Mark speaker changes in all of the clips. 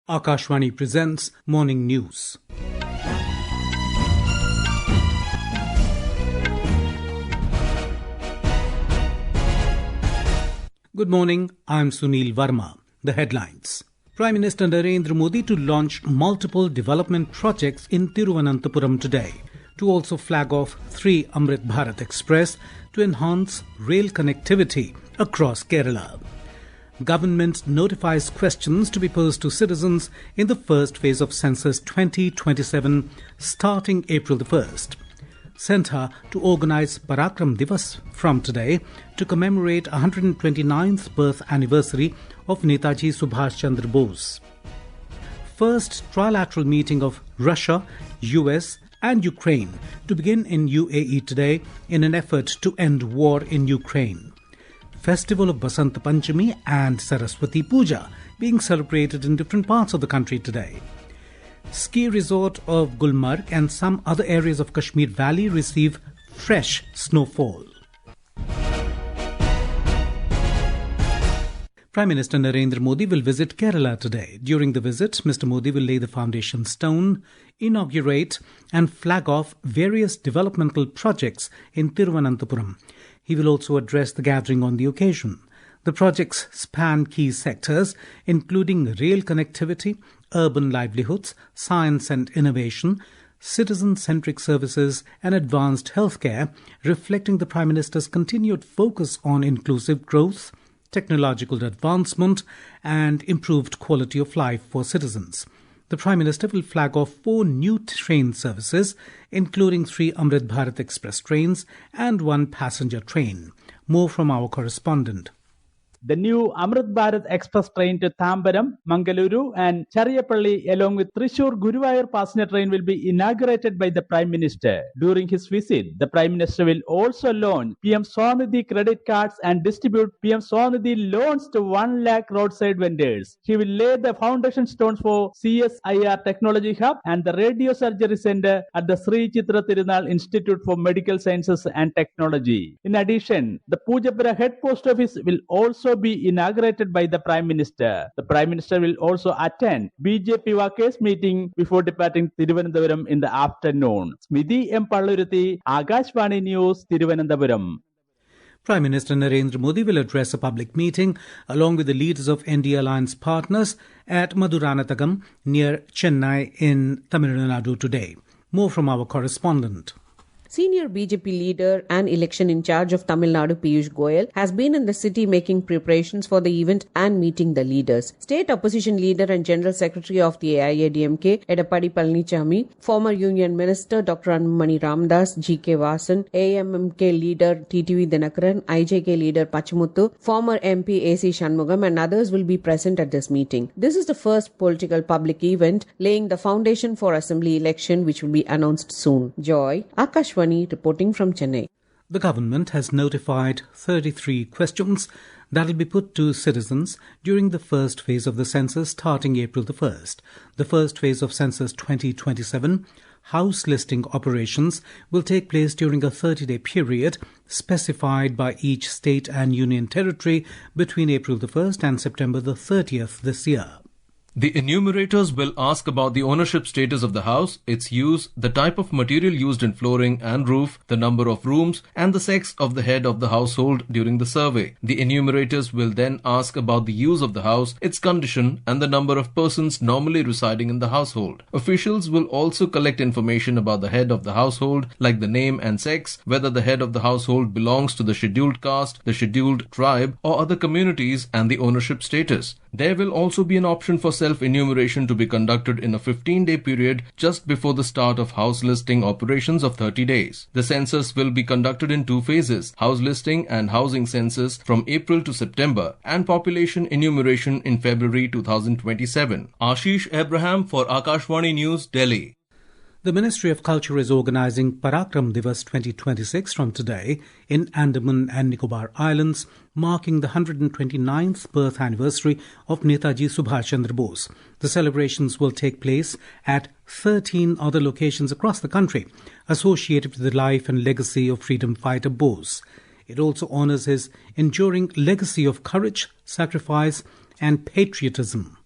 Speaker 1: Akashvani presents Morning News. Good morning, I'm Sunil Verma. The headlines. Prime Minister Narendra Modi to launch multiple development projects in Thiruvananthapuram today, to also flag off 3 Amrit Bharat Express to enhance rail connectivity across Kerala. Government notifies questions to be posed to citizens in the first phase of Census 2027 starting April the 1st. Centre to organise Parakram Divas from today to commemorate 129th birth anniversary of Netaji Subhash Chandra Bose. First trilateral meeting of Russia, US and Ukraine to begin in UAE today in an effort to end war in Ukraine. Festival of Basant Panchami and Saraswati Puja being celebrated in different parts of the country today. Ski resort of Gulmarg and some other areas of Kashmir Valley receive fresh snowfall. Prime Minister Narendra Modi will visit Kerala today. During the visit, Mr. Modi will lay the foundation stone, inaugurate and flag off various developmental projects in Thiruvananthapuram. He will also address the gathering on the occasion. The projects span key sectors including rail connectivity, urban livelihoods, science and innovation, citizen-centric services and advanced healthcare, reflecting the Prime Minister's continued focus on inclusive growth, technological advancement and improved quality of life for citizens. The Prime Minister will flag off 4 new train services, including 3 Amrit Bharat Express trains and 1 passenger train. More from our correspondent.
Speaker 2: The new Amrit Bharat Express train to Thambaram, Mangaluru and Chariyapalli along with Thrissur Guruvayur passenger train will be inaugurated by the Prime Minister. During his visit, the Prime Minister will also launch PM Swanidhi credit cards and distribute PM Swanidhi loans to 1 lakh roadside vendors. He will lay the foundation stones for CSIR Technology Hub and the Radio Surgery Center at the Sri Chitra Tirunal Institute for Medical Sciences and Technology. In addition, the Pujapura Head Post Office will also be inaugurated by the Prime Minister. The Prime Minister will also attend BJP workers meeting before departing Thiruvananthapuram in the afternoon. Smithy M. Palluruthi, Akashvani News, Thiruvananthapuram.
Speaker 1: Prime Minister Narendra Modi will address a public meeting along with the leaders of NDA Alliance partners at Maduranatagam near Chennai in Tamil Nadu today. More from our correspondent.
Speaker 3: Senior BJP leader and election in charge of Tamil Nadu Piyush Goyal has been in the city making preparations for the event and meeting the leaders. State opposition leader and General Secretary of the AIADMK, Edappadi Palanichami, former Union Minister Dr. Anmani Ramdas, GK Vasan, AMMK leader TTV Dinakaran, IJK leader Pachamuthu, former MP AC Shanmugam and others will be present at this meeting. This is the first political public event laying the foundation for assembly election which will be announced soon. Joy, Akashvani reporting from Chennai.
Speaker 1: The government has notified 33 questions that will be put to citizens during the first phase of the census starting April the 1st. The first phase of Census 2027 house listing operations will take place during a 30-day period specified by each state and union territory between April the 1st and September the 30th this year.
Speaker 4: The enumerators will ask about the ownership status of the house, its use, the type of material used in flooring and roof, the number of rooms, and the sex of the head of the household during the survey. The enumerators will then ask about the use of the house, its condition, and the number of persons normally residing in the household. Officials will also collect information about the head of the household, like the name and sex, whether the head of the household belongs to the scheduled caste, the scheduled tribe, or other communities, and the ownership status. There will also be an option for self-enumeration to be conducted in a 15-day period just before the start of house listing operations of 30 days. The census will be conducted in 2 phases, house listing and housing census from April to September and population enumeration in February 2027. Ashish Abraham for Akashvani News, Delhi.
Speaker 1: The Ministry of Culture is organising Parakram Divas 2026 from today in Andaman and Nicobar Islands, marking the 129th birth anniversary of Netaji Subhash Chandra Bose. The celebrations will take place at 13 other locations across the country, associated with the life and legacy of freedom fighter Bose. It also honours his enduring legacy of courage, sacrifice and patriotism.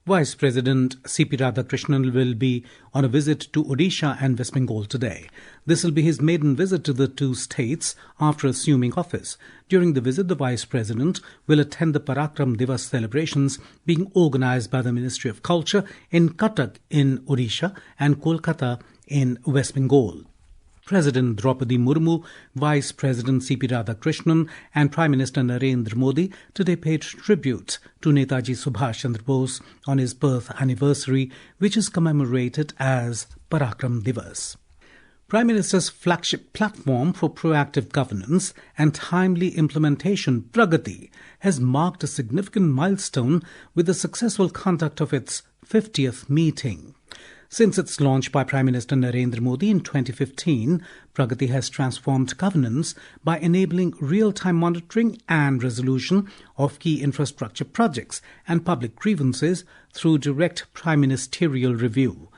Speaker 1: Vice President C.P. Radhakrishnan will be on a visit to Odisha and West Bengal today. This will be his maiden visit to the two states after assuming office. During the visit, the Vice President will attend the Parakram Divas celebrations being organized by the Ministry of Culture in Cuttack in Odisha and Kolkata in West Bengal. President Draupadi Murmu, Vice President C.P. Radhakrishnan and Prime Minister Narendra Modi today paid tribute to Netaji Subhash Chandra Bose on his birth anniversary, which is commemorated as Parakram Divas. Prime Minister's flagship platform for proactive governance and timely implementation, Pragati, has marked a significant milestone with the successful conduct of its 50th meeting. Since its launch by Prime Minister Narendra Modi in 2015, Pragati has transformed governance by enabling real-time monitoring and resolution of key infrastructure projects and public grievances through direct prime ministerial review.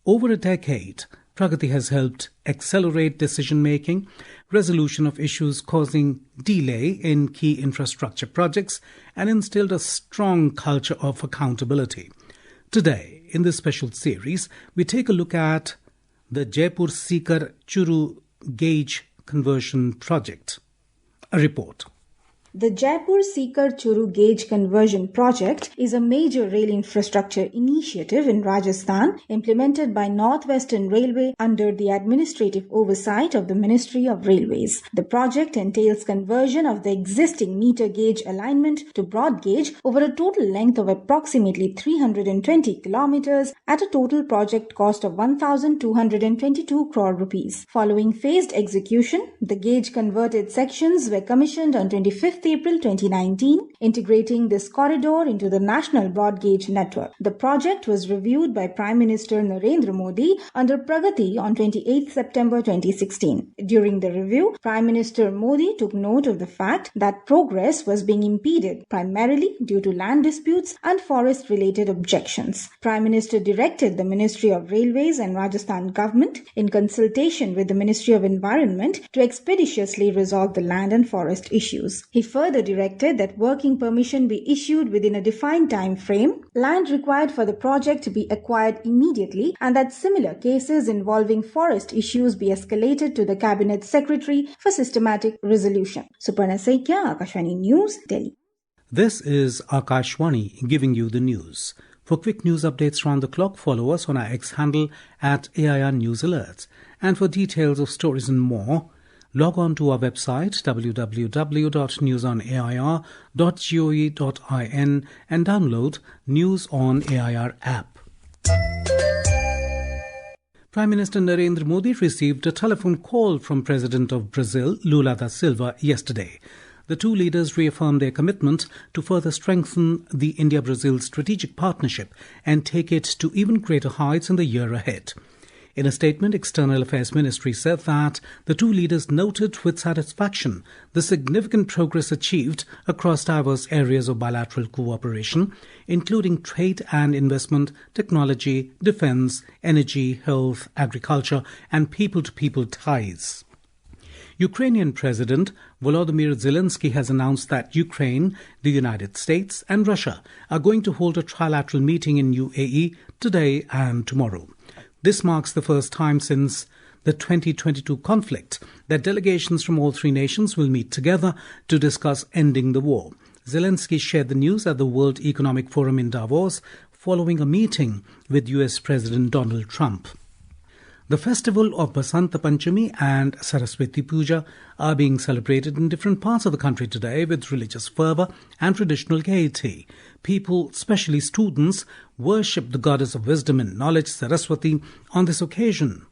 Speaker 1: Over a decade, Pragati has helped accelerate decision-making, resolution of issues causing delay in key infrastructure projects, and instilled a strong culture of accountability. Today, in this special series, we take a look at the Jaipur Sikar Churu Gauge Conversion Project. A report.
Speaker 5: The Jaipur Sikar Churu Gauge Conversion Project is a major rail infrastructure initiative in Rajasthan implemented by Northwestern Railway under the administrative oversight of the Ministry of Railways. The project entails conversion of the existing meter gauge alignment to broad gauge over a total length of approximately 320 kilometers at a total project cost of 1,222 crore rupees. Following phased execution, the gauge converted sections were commissioned on 25th April 2019, integrating this corridor into the national broad gauge network. The project was reviewed by Prime Minister Narendra Modi under Pragati on 28 September 2016. During the review, Prime Minister Modi took note of the fact that progress was being impeded primarily due to land disputes and forest-related objections. Prime Minister directed the Ministry of Railways and Rajasthan government, in consultation with the Ministry of Environment, to expeditiously resolve the land and forest issues. He further directed that working permission be issued within a defined time frame, land required for the project to be acquired immediately, and that similar cases involving forest issues be escalated to the Cabinet Secretary for systematic resolution. Suparna Saikia, Akashvani News, Delhi.
Speaker 1: This is Akashvani giving you the news. For quick news updates round the clock, follow us on our X handle at AIR News Alerts. And for details of stories and more, log on to our website www.newsonair.gov.in and download News on AIR app. Prime Minister Narendra Modi received a telephone call from President of Brazil, Lula da Silva, yesterday. The two leaders reaffirmed their commitment to further strengthen the India-Brazil strategic partnership and take it to even greater heights in the year ahead. In a statement, External Affairs Ministry said that the two leaders noted with satisfaction the significant progress achieved across diverse areas of bilateral cooperation, including trade and investment, technology, defense, energy, health, agriculture, and people-to-people ties. Ukrainian President Volodymyr Zelensky has announced that Ukraine, the United States, and Russia are going to hold a trilateral meeting in UAE today and tomorrow. This marks the first time since the 2022 conflict that delegations from all three nations will meet together to discuss ending the war. Zelensky shared the news at the World Economic Forum in Davos following a meeting with US President Donald Trump. The festival of Basanta Panchami and Saraswati Puja are being celebrated in different parts of the country today with religious fervour and traditional gaiety. People, especially students, worship the goddess of wisdom and knowledge, Saraswati, on this occasion.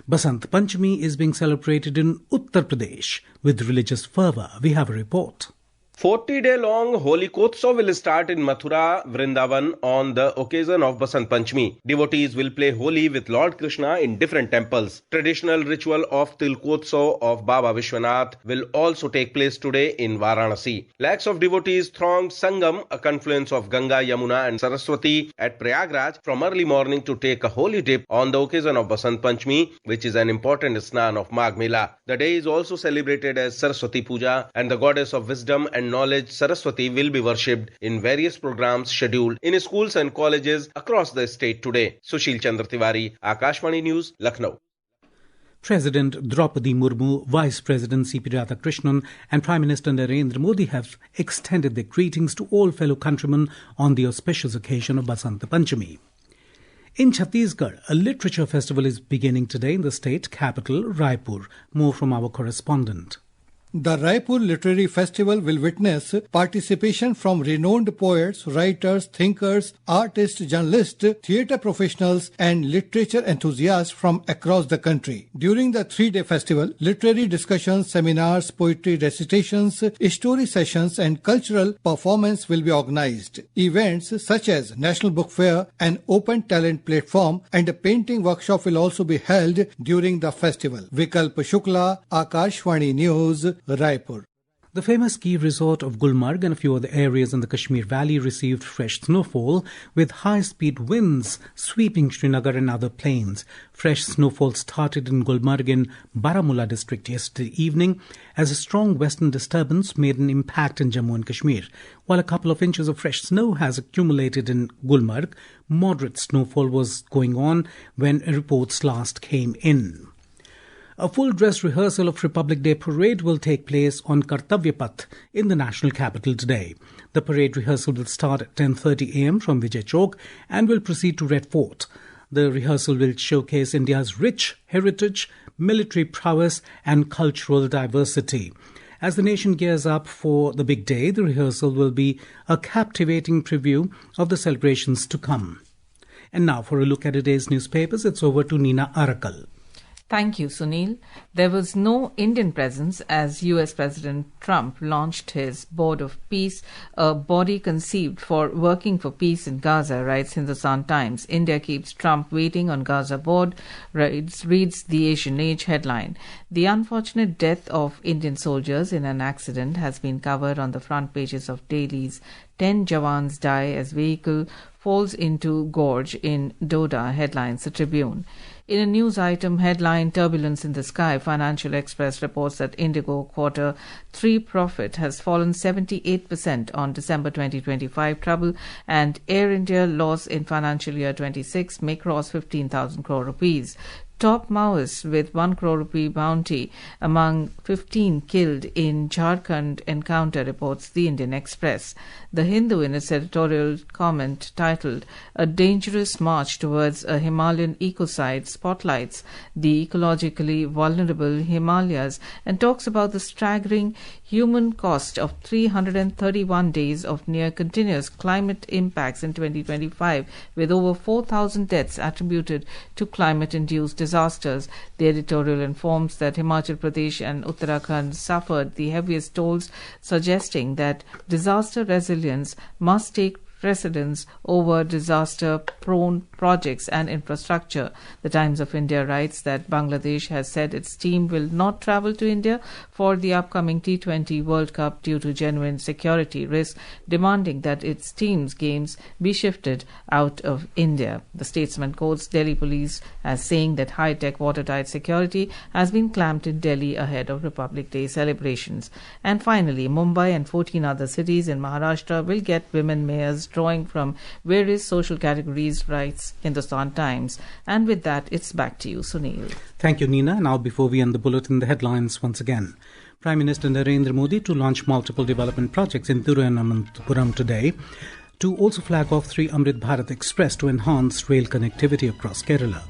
Speaker 1: Basant Panchami is being celebrated in Uttar Pradesh with religious fervour. We have a report.
Speaker 6: 40-day-long Holi Kotsav will start in Mathura, Vrindavan on the occasion of Basant Panchami. Devotees will play Holi with Lord Krishna in different temples. Traditional ritual of Tilkotsav of Baba Vishwanath will also take place today in Varanasi. Lakhs of devotees thronged Sangam, a confluence of Ganga, Yamuna and Saraswati at Prayagraj from early morning to take a holy dip on the occasion of Basant Panchami, which is an important snan of Magh Mela. The day is also celebrated as Saraswati Puja, and the goddess of wisdom and knowledge Saraswati will be worshipped in various programs scheduled in schools and colleges across the state today. Sushil Chandra Tiwari, Akashvani News, Lucknow.
Speaker 1: President Draupadi Murmu, Vice President C.P. Radhakrishnan and Prime Minister Narendra Modi have extended their greetings to all fellow countrymen on the auspicious occasion of Basant Panchami. In Chhattisgarh, a literature festival is beginning today in the state capital, Raipur. More from our correspondent.
Speaker 7: The Raipur Literary Festival will witness participation from renowned poets, writers, thinkers, artists, journalists, theatre professionals and literature enthusiasts from across the country. During the 3-day festival, literary discussions, seminars, poetry recitations, story sessions and cultural performance will be organized. Events such as National Book Fair, an open talent platform and a painting workshop will also be held during the festival. Vikalp Shukla, Akashvani News, Raipur.
Speaker 1: The famous ski resort of Gulmarg and a few other areas in the Kashmir Valley received fresh snowfall with high-speed winds sweeping Srinagar and other plains. Fresh snowfall started in Gulmarg in Baramulla district yesterday evening as a strong western disturbance made an impact in Jammu and Kashmir. While a couple of inches of fresh snow has accumulated in Gulmarg, moderate snowfall was going on when reports last came in. A full dress rehearsal of Republic Day Parade will take place on Kartavya Path in the national capital today. The parade rehearsal will start at 10:30 a.m. from Vijay Chowk and will proceed to Red Fort. The rehearsal will showcase India's rich heritage, military prowess and cultural diversity. As the nation gears up for the big day, the rehearsal will be a captivating preview of the celebrations to come. And now for a look at today's newspapers, it's over to Nina Arakal.
Speaker 8: Thank you, Sunil. There was no Indian presence as US President Trump launched his Board of Peace, a body conceived for working for peace in Gaza, writes Hindustan Times. India keeps Trump waiting on Gaza board, reads the Asian Age headline. The unfortunate death of Indian soldiers in an accident has been covered on the front pages of dailies. 10 Jawans die as vehicle falls into gorge in Doda, headlines the Tribune. In a news item headline, Turbulence in the Sky, Financial Express reports that Indigo Quarter 3 profit has fallen 78% on December 2025 trouble, and Air India loss in financial year 26 may cross 15,000 crore rupees. Top Maoists with 1 crore rupee bounty among 15 killed in Jharkhand encounter, reports the Indian Express. The Hindu, in its editorial comment titled A Dangerous March Towards a Himalayan Ecocide, spotlights the ecologically vulnerable Himalayas and talks about the staggering human cost of 331 days of near continuous climate impacts in 2025, with over 4,000 deaths attributed to climate-induced disasters. The editorial informs that Himachal Pradesh and Uttarakhand suffered the heaviest tolls, suggesting that disaster resilience must take precedence over disaster-prone projects and infrastructure. The Times of India writes that Bangladesh has said its team will not travel to India for the upcoming T20 World Cup due to genuine security risks, demanding that its team's games be shifted out of India. The Statesman quotes Delhi police as saying that high-tech watertight security has been clamped in Delhi ahead of Republic Day celebrations. And finally, Mumbai and 14 other cities in Maharashtra will get women mayors drawing from various social categories, writes Hindustan Times. And with that, it's back to you, Sunil.
Speaker 1: Thank you, Nina. Now, before we end the bulletin, the headlines once again. Prime Minister Narendra Modi to launch multiple development projects in Thiruvananthapuram today, to also flag off 3 Amrit Bharat Express to enhance rail connectivity across Kerala.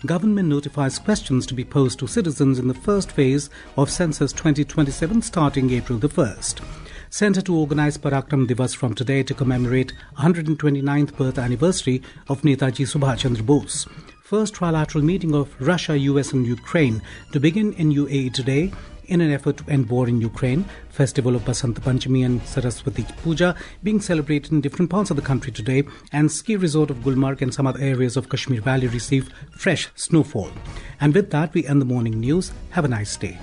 Speaker 1: Government notifies questions to be posed to citizens in the first phase of Census 2027 starting April the 1st. Centre to organise Parakram Divas from today to commemorate 129th birth anniversary of Netaji Subhash Chandra Bose. First trilateral meeting of Russia, US and Ukraine to begin in UAE today in an effort to end war in Ukraine. Festival of Basant Panchami and Saraswati Puja being celebrated in different parts of the country today, and ski resort of Gulmarg and some other areas of Kashmir Valley receive fresh snowfall. And with that, we end the morning news. Have a nice day.